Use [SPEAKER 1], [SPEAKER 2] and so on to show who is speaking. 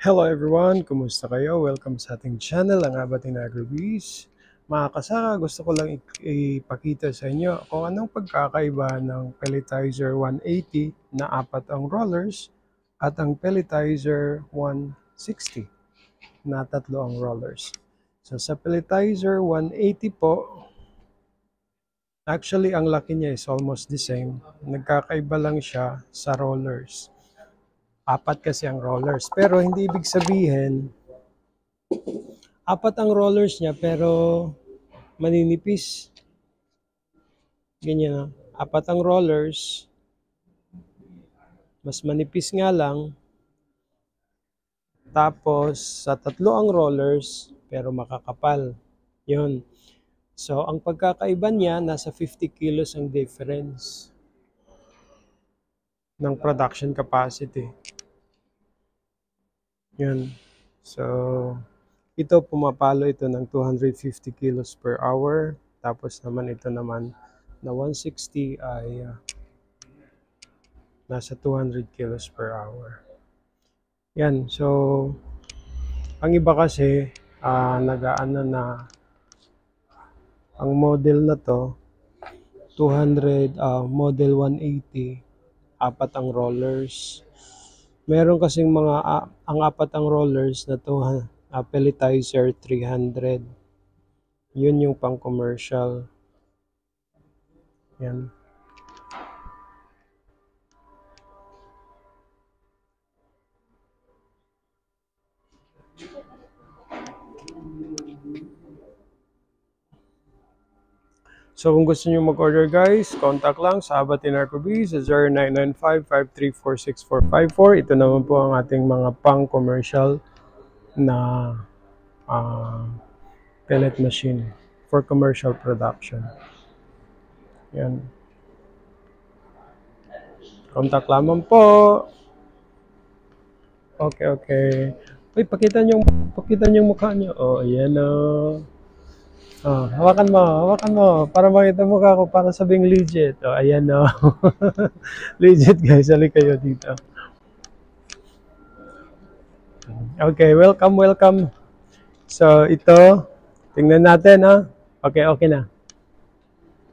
[SPEAKER 1] Hello everyone! Kumusta kayo? Welcome sa ating channel, ang Abatin Agribiz. Mga kasaka, gusto ko lang ipakita sa inyo kung anong pagkakaiba ng Pelletizer 180 na apat ang rollers at ang Pelletizer 160 na tatlo ang rollers. So sa Pelletizer 180 po, actually ang laki niya is almost the same. Nagkakaiba lang siya sa rollers. Apat kasi ang rollers. Pero hindi ibig sabihin, apat ang rollers niya pero maninipis. Ganyan na. Apat ang rollers, mas manipis nga lang. Tapos, sa tatlo ang rollers, pero makakapal. Yun. So, ang pagkakaiba niya, nasa 50 kilos ang difference ng production capacity. Yun. So, ito pumapalo ito ng 250 kilos per hour. Tapos naman ito naman na 160 ay nasa 200 kilos per hour. Yan. So, ang iba kasi nagaano na ang model na to 200 model 180 apat ang rollers. Meron kasing mga ang apat ang rollers na to Pelletizer 300. Yun yung pang commercial. Yan. So kung gusto niyo mag-order guys, contact lang sa Abatin Agribiz sa 0995-534-6454. Ito naman po ang ating mga pang-commercial na pellet machine for commercial production. Yan. Contact lamang po. Okay. Uy, pakita niyo mukha niyo. Oh, ayan oh. Oh, hawakan mo para makita mo ako para sabing legit. Oh, ayan oh. Legit guys, halika kayo dito. Okay, welcome. So ito, tingnan natin ha. Okay na.